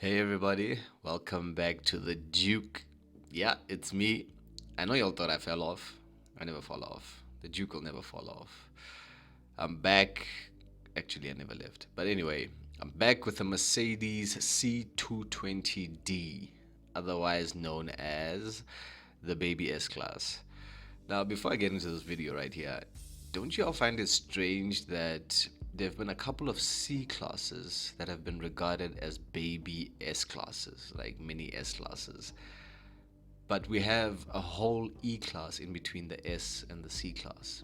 Hey everybody, welcome back to the Duke. Yeah, it's me. I know y'all thought I fell off. I never fall off. The Duke will never fall off. I'm back. Actually, I never left. But anyway, I'm back with a Mercedes C220d, otherwise known as the baby S class. Now, before I get into this video right here, don't you all find it strange that there have been a couple of C classes that have been regarded as baby S classes, like mini S classes? But we have a whole E class in between the S and the C class,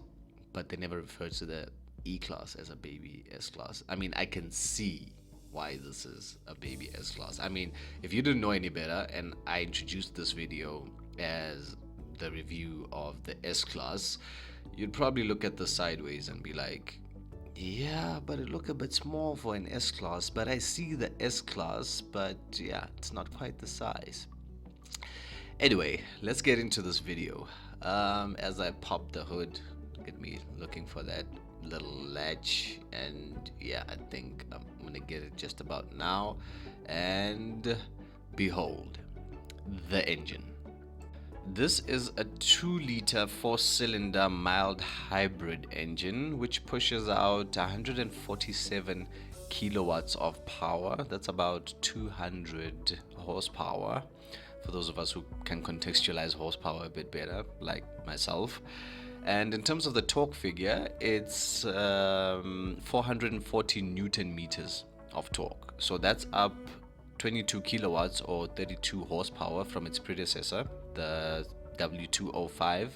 but they never refer to the E class as a baby S class. I mean, I can see why this is a baby S class. I mean, if you didn't know any better and I introduced this video as the review of the S class, you'd probably look at this sideways and be like, yeah, but it look a bit small for an S class, but I see the S class, but yeah, it's not quite the size. Anyway, let's get into this video. As I pop the hood, look at me looking for that little latch, and yeah, I think I'm gonna get it just about now. And behold, the engine. This is a 2-liter 4-cylinder mild hybrid engine which pushes out 147 kilowatts of power. That's about 200 horsepower. For those of us who can contextualize horsepower a bit better, like myself. And in terms of the torque figure, it's 440 Newton meters of torque. So that's up 22 kilowatts or 32 horsepower from its predecessor, the W205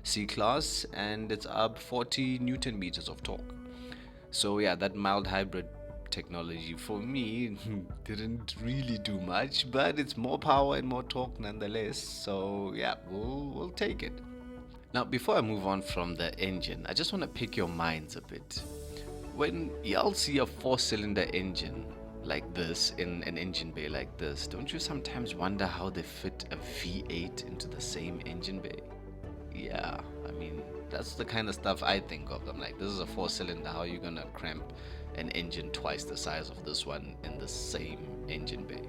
C class, and it's up 40 Newton meters of torque. So yeah, that mild hybrid technology for me didn't really do much, but it's more power and more torque nonetheless. So yeah, we'll take it. Now, before I move on from the engine, I just want to pick your minds a bit. When y'all see a 4-cylinder engine like this in an engine bay like this, don't you sometimes wonder how they fit a V8 into the same engine bay? Yeah, I mean, that's the kind of stuff I think of. I'm like, this is a 4-cylinder, how are you gonna cramp an engine twice the size of this one in the same engine bay?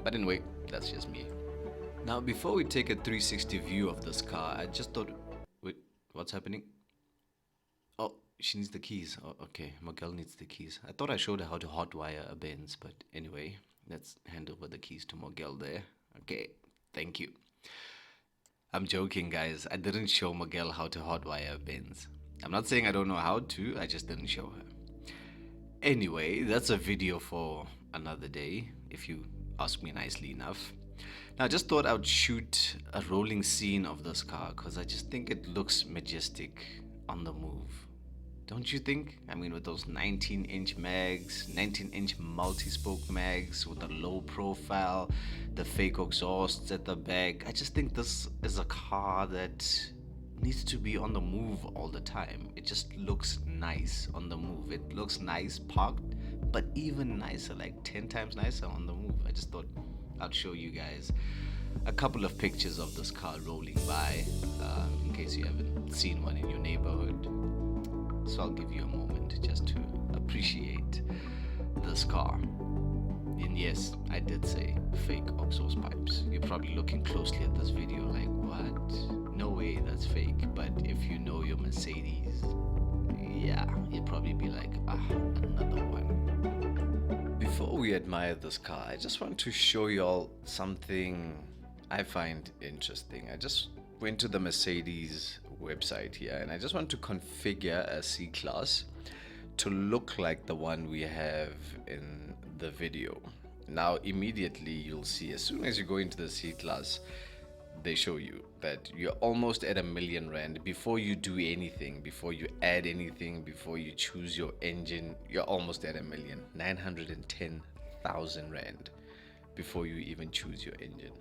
But anyway, that's just me. Now, before we take a 360 view of this car, I just thought, wait, what's happening? Oh, she needs the keys. Oh, okay, Miguel needs the keys. I thought I showed her how to hotwire a Benz, but anyway, let's hand over the keys to Miguel there. Okay, thank you. I'm joking, guys. I didn't show Miguel how to hotwire a Benz. I'm not saying I don't know how to, I just didn't show her. Anyway, that's a video for another day, if you ask me nicely enough. Now, I just thought I would shoot a rolling scene of this car because I just think it looks majestic on the move. Don't you think? I mean, with those 19-inch mags, 19-inch multi-spoke mags with a low profile, the fake exhausts at the back, I just think this is a car that needs to be on the move all the time. It just looks nice on the move. It looks nice parked, but even nicer, like 10 times nicer on the move. I just thought I'd show you guys a couple of pictures of this car rolling by, in case you haven't seen one in your neighborhood. So I'll give you a moment just to appreciate this car. And yes, I did say fake exhaust pipes. You're probably looking closely at this video like, what? No way, that's fake. But if you know your Mercedes, yeah, you'd probably be like, another one. Before we admire this car, I just want to show y'all something I find interesting. I just went to the Mercedes website here and I just want to configure a C class to look like the one we have in the video. Now immediately you'll see, as soon as you go into the C class, they show you that you're almost at R1,000,000 before you do anything, before you add anything, before you choose your engine. You're almost at R1,000,000, 910,000 rand before you even choose your engine.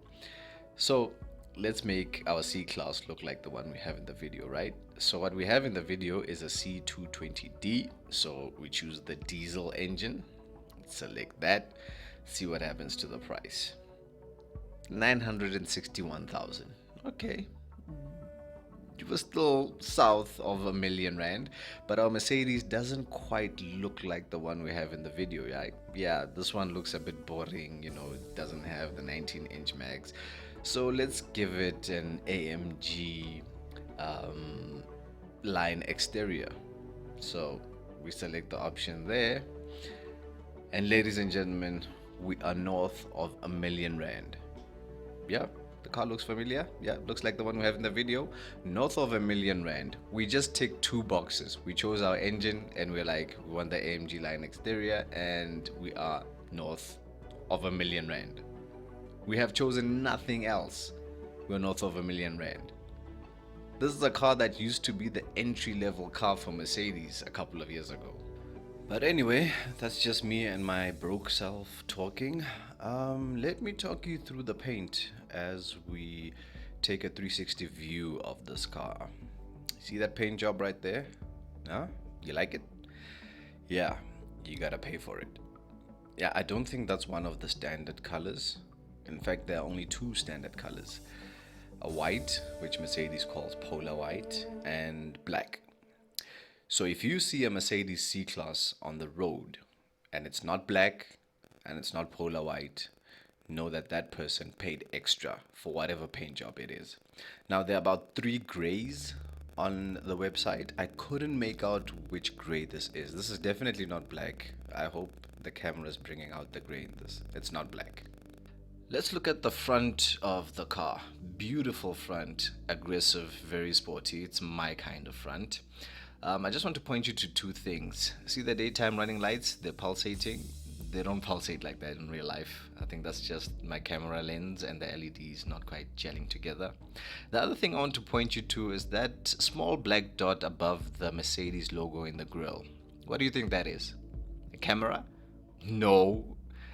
So let's make our C class look like the one we have in the video, right? So what we have in the video is a C220d. So we choose the diesel engine, select that, see what happens to the price. 961,000. Okay, we're still south of R1,000,000, but our Mercedes doesn't quite look like the one we have in the video. Yeah, this one looks a bit boring, it doesn't have the 19-inch mags. So let's give it an AMG line exterior. So we select the option there, and ladies and gentlemen, we are north of R1,000,000. Yeah, the car looks familiar. Yeah, looks like the one we have in the video. North of R1,000,000. We just ticked two boxes. We chose our engine and we're like, we want the AMG line exterior, and we are north of R1,000,000. We have chosen nothing else. We're north of R1,000,000. This is a car that used to be the entry-level car for Mercedes a couple of years ago. But anyway, that's just me and my broke self talking. Let me talk you through the paint as we take a 360 view of this car. See that paint job right there? Huh? You like it? Yeah, you gotta pay for it. Yeah, I don't think that's one of the standard colors. In fact, there are only two standard colors. A white, which Mercedes calls polar white, and black. So if you see a Mercedes C-Class on the road and it's not black and it's not polar white, know that that person paid extra for whatever paint job it is. Now there are about 3 grays on the website. I couldn't make out which gray this is. This is definitely not black. I hope the camera is bringing out the gray in this. It's not black. Let's look at the front of the car. Beautiful front, aggressive, very sporty. It's my kind of front. I just want to point you to 2 things. See the daytime running lights? They're pulsating. They don't pulsate like that in real life. I think that's just my camera lens and the LEDs not quite gelling together. The other thing I want to point you to is that small black dot above the Mercedes logo in the grille. What do you think that is? A camera? No,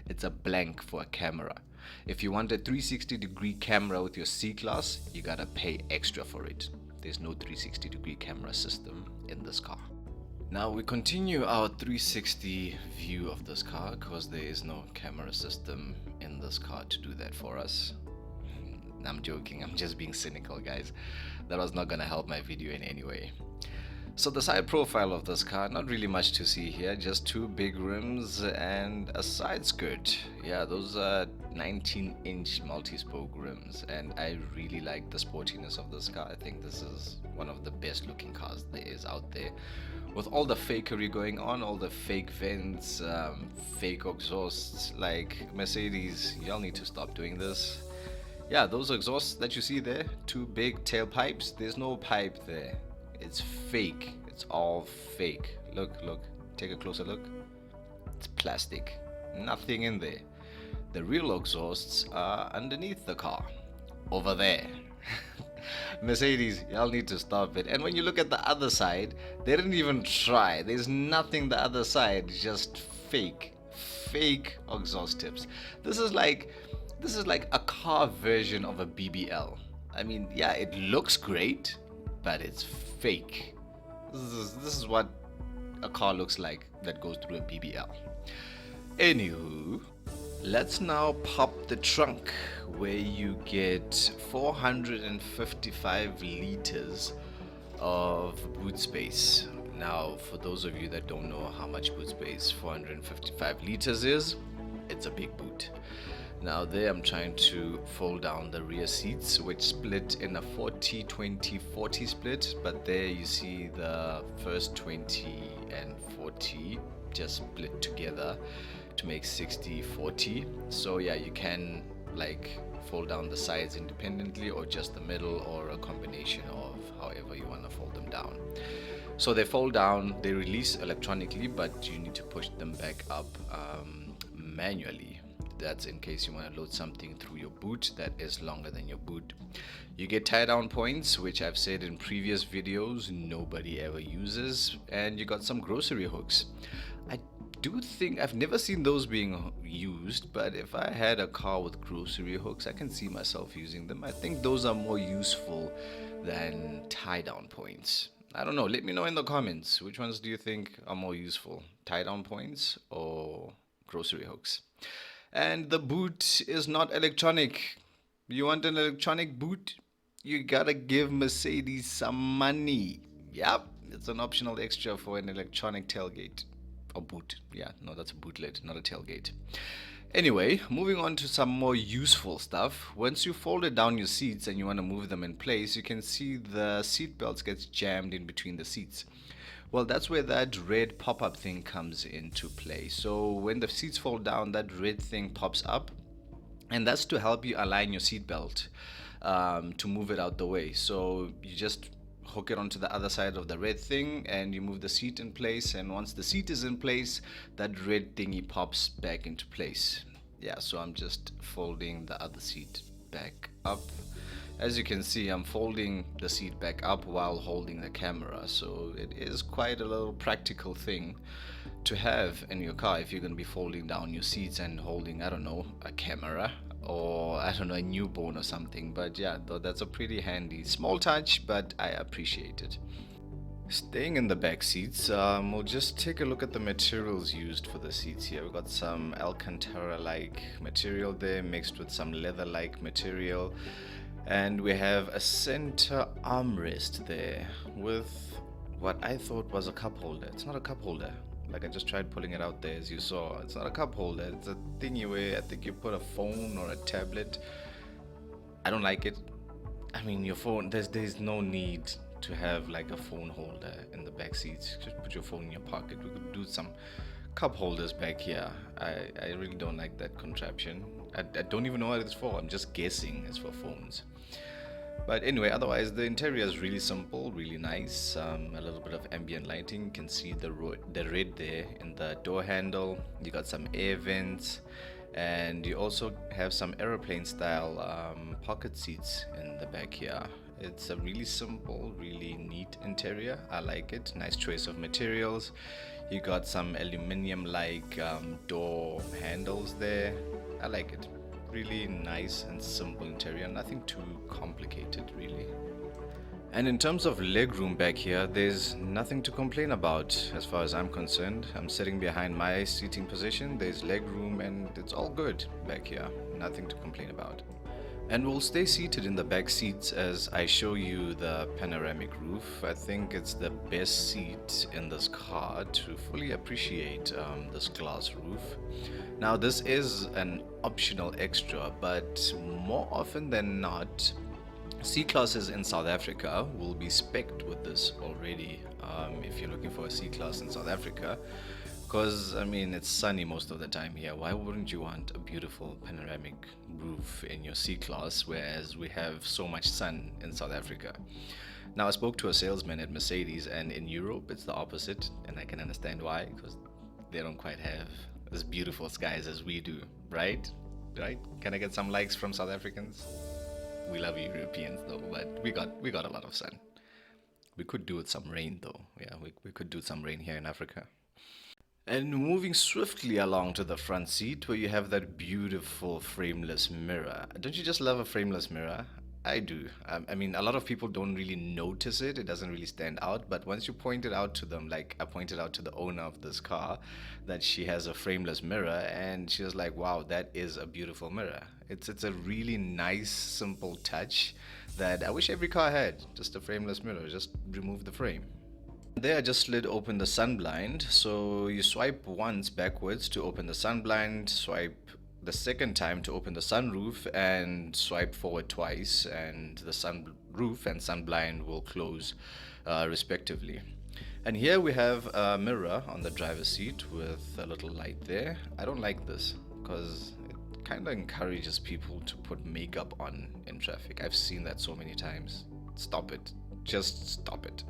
it's a blank for a camera. If you want a 360-degree camera with your C-Class, you gotta pay extra for it. There's no 360-degree camera system in this car. Now we continue our 360 view of this car because there is no camera system in this car to do that for us. I'm joking, I'm just being cynical, guys. That was not gonna help my video in any way. So the side profile of this car, not really much to see here, just 2 big rims and a side skirt. Yeah, those are 19-inch multi-spoke rims, and I really like the sportiness of this car. I think this is one of the best looking cars there is out there. With all the fakery going on, all the fake vents, fake exhausts, like Mercedes, y'all need to stop doing this. Yeah, those exhausts that you see there, 2 big tailpipes, there's no pipe there. It's fake. It's all fake. Look, take a closer look. It's plastic. Nothing in there. The real exhausts are underneath the car. Over there. Mercedes, y'all need to stop it. And when you look at the other side, they didn't even try. There's nothing the other side, just fake. Fake exhaust tips. This is like a car version of a BBL. I mean, yeah, it looks great, but it's fake. This is what a car looks like that goes through a BBL. Anywho, let's now pop the trunk, where you get 455 liters of boot space. Now, for those of you that don't know how much boot space 455 liters is, it's a big boot. Now there I'm trying to fold down the rear seats, which split in a 40-20-40 split, but there you see the first 20 and 40 just split together to make 60-40. So yeah, you can like fold down the sides independently, or just the middle, or a combination of however you want to fold them down. So they fold down, they release electronically, but you need to push them back up manually. That's in case you want to load something through your boot that is longer than your boot. You get tie down points, which I've said in previous videos nobody ever uses, and you got some grocery hooks. I do think I've never seen those being used, but if I had a car with grocery hooks, I can see myself using them. I think those are more useful than tie down points. I don't know, let me know in the comments, which ones do you think are more useful, tie down points or grocery hooks? And the boot is not electronic. You want an electronic boot? you gotta give Mercedes some money. Yep, it's an optional extra for an electronic tailgate. Or boot. Yeah, no, that's a bootlet, not a tailgate. Anyway, moving on to some more useful stuff. Once you folded down your seats and you want to move them in place, you can see the seat belts gets jammed in between the seats. Well, that's where that red pop-up thing comes into play. So when the seats fold down, that red thing pops up, and that's to help you align your seat belt to move it out the way. So you just hook it onto the other side of the red thing and you move the seat in place, and once the seat is in place, that red thingy pops back into place. Yeah, so I'm just folding the other seat back up. As you can see, I'm folding the seat back up while holding the camera, so it is quite a little practical thing to have in your car if you're going to be folding down your seats and holding, I don't know, a camera, or I don't know, a newborn or something. But yeah, though, that's a pretty handy small touch, but I appreciate it. Staying in the back seats, we'll just take a look at the materials used for the seats here. We've got some Alcantara-like material there mixed with some leather-like material, and we have a center armrest there with what I thought was a cup holder. It's not a cup holder. Like, I just tried pulling it out there, as you saw. It's not a cup holder. It's a thingy where I think you put a phone or a tablet. I don't like it. I mean, your phone, there's no need to have like a phone holder in the back seats. Just put your phone in your pocket. We could do some cup holders back here. I really don't like that contraption. I don't even know what it's for. I'm just guessing it's for phones. But anyway, otherwise the interior is really simple, really nice. A little bit of ambient lighting. You can see the red there in the door handle. You got some air vents, and you also have some aeroplane style pocket seats in the back here. It's a really simple, really neat interior. I like it. Nice choice of materials. You got some aluminium like door handles there. I like it. Really nice and simple interior, nothing too complicated really. And in terms of legroom back here, there's nothing to complain about as far as I'm concerned. I'm sitting behind my seating position, there's legroom, and it's all good back here. Nothing to complain about. And we'll stay seated in the back seats as I show you the panoramic roof. I think it's the best seat in this car to fully appreciate this glass roof. Now, this is an optional extra, but more often than not, C-classes in South Africa will be specced with this already. If you're looking for a C-class in South Africa, because I mean, it's sunny most of the time here. Why wouldn't you want a beautiful panoramic roof in your C-class, whereas we have so much sun in South Africa? Now, I spoke to a salesman at Mercedes, and in Europe it's the opposite, and I can understand why, because they don't quite have as beautiful skies as we do, right? Can I get some likes from South Africans? We love Europeans though, but we got a lot of sun. We could do with some rain though. Yeah, we could do some rain here in Africa. And moving swiftly along to the front seat, where you have that beautiful frameless mirror. Don't you just love a frameless mirror? I do. I mean, a lot of people don't really notice it. It doesn't really stand out. But once you point it out to them, like I pointed out to the owner of this car, that she has a frameless mirror, and she was like, wow, that is a beautiful mirror. It's a really nice, simple touch that I wish every car had. Just a frameless mirror. Just remove the frame. There I just slid open the sun blind. So you swipe once backwards to open the sun blind, swipe the second time to open the sunroof, and swipe forward twice, and the sunroof and sun blind will close respectively. And here we have a mirror on the driver's seat with a little light there. I don't like this because it kind of encourages people to put makeup on in traffic. I've seen that so many times. Stop it. Just stop it.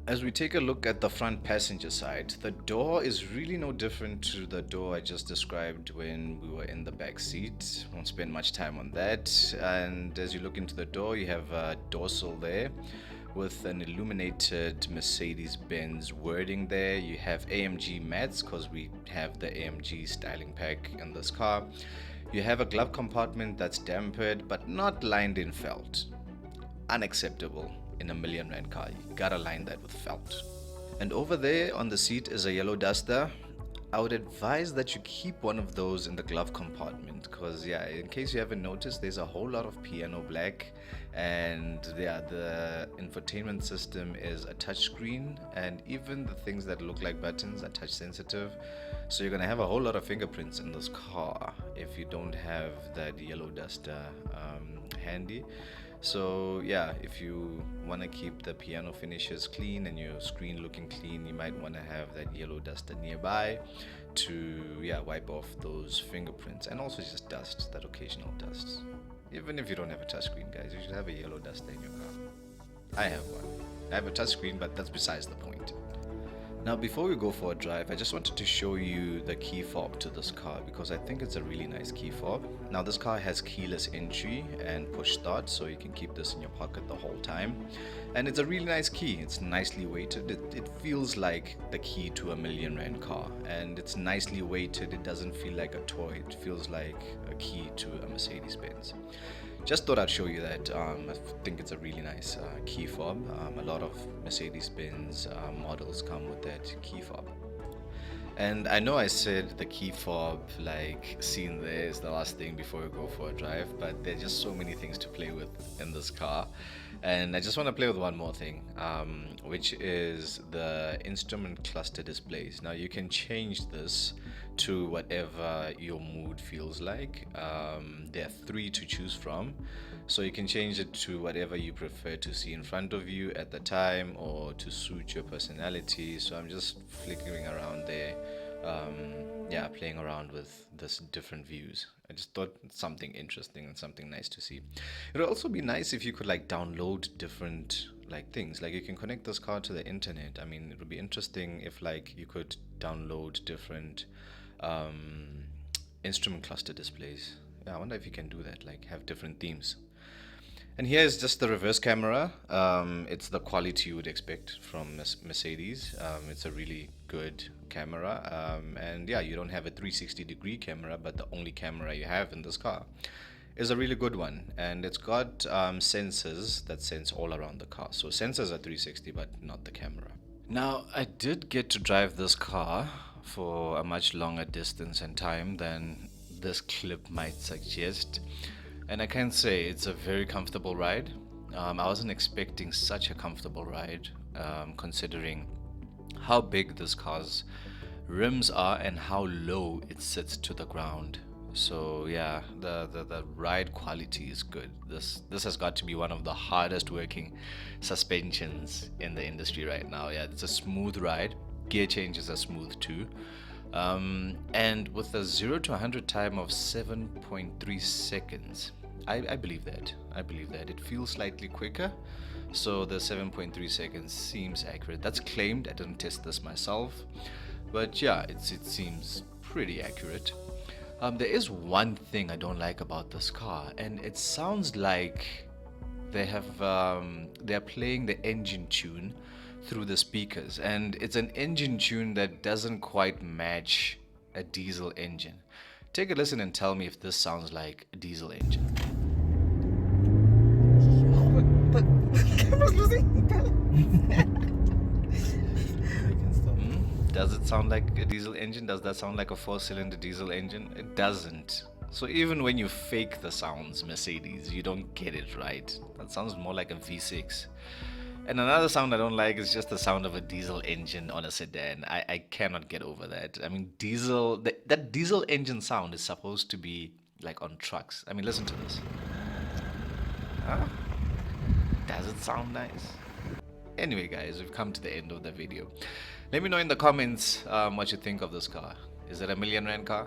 As we take a look at the front passenger side, the door is really no different to the door I just described when we were in the back seat. Won't spend much time on that. And as you look into the door, you have a dorsal there with an illuminated Mercedes-Benz wording there. You have AMG mats because we have the AMG styling pack in this car. You have a glove compartment that's dampered but not lined in felt. Unacceptable. In a million rand car, you gotta line that with felt. And over there on the seat is a yellow duster. I would advise that you keep one of those in the glove compartment, because yeah, in case you haven't noticed, there's a whole lot of piano black, and yeah, the infotainment system is a touch screen, and even the things that look like buttons are touch sensitive. So you're gonna have a whole lot of fingerprints in this car if you don't have that yellow duster handy. So yeah, if you want to keep the piano finishes clean and your screen looking clean, you might want to have that yellow duster nearby to wipe off those fingerprints, and also just dust, that occasional dust. Even if you don't have a touchscreen, guys, you should have a yellow duster in your car. I have one. I have a touchscreen, but that's besides the point. Now, before we go for a drive, I just wanted to show you the key fob to this car, because I think it's a really nice key fob. Now, this car has keyless entry and push start, so you can keep this in your pocket the whole time. And it's a really nice key. It's nicely weighted. It feels like the key to a R1,000,000 car, and it's nicely weighted. It doesn't feel like a toy. It feels like a key to a Mercedes-Benz. Just thought I'd show you that. I think it's a really nice key fob. A lot of Mercedes-Benz models come with that key fob. And I know I said the key fob, like seen there, is the last thing before we go for a drive, but there's just so many things to play with in this car. And I just want to play with one more thing, which is the instrument cluster displays. Now you can change this to whatever your mood feels like. There are 3 to choose from, so you can change it to whatever you prefer to see in front of you at the time, or to suit your personality. So I'm just flickering around there, playing around with this different views. I just thought something interesting and something nice to see. It would also be nice if you could like download different things, like you can connect this car to the internet. I mean, it would be interesting if like you could download different instrument cluster displays. Yeah, I wonder if you can do that, like have different themes. And here's just the reverse camera. It's the quality you would expect from Mercedes. It's a really good camera, and yeah, you don't have a 360-degree camera, but the only camera you have in this car is a really good one, and it's got sensors that sense all around the car. So sensors are 360, but not the camera. Now, I did get to drive this car for a much longer distance and time than this clip might suggest, and I can say it's a very comfortable ride. I wasn't expecting such a comfortable ride, considering how big this car's rims are and how low it sits to the ground. So yeah, the ride quality is good. This has got to be one of the hardest working suspensions in the industry right now. Yeah, it's a smooth ride. Gear changes are smooth too. And with a 0 to 100 time of 7.3 seconds, I believe that. It feels slightly quicker, so the 7.3 seconds seems accurate. That's claimed. I didn't test this myself, but yeah, it seems pretty accurate. There is one thing I don't like about this car, and it sounds like they're playing the engine tune through the speakers, and it's an engine tune that doesn't quite match a diesel engine. Take a listen and tell me if this sounds like a diesel engine. But the camera's losing balance. Does it sound like a diesel engine? Does that sound like a 4-cylinder diesel engine? It doesn't. So even when you fake the sounds, Mercedes, you don't get it right. That sounds more like a V6. And another sound I don't like is just the sound of a diesel engine on a sedan. I cannot get over that. I mean, that diesel engine sound is supposed to be like on trucks. I mean, listen to this. Huh? Does it sound nice? Anyway, guys, we've come to the end of the video. Let me know in the comments what you think of this car. Is it a R1,000,000 car?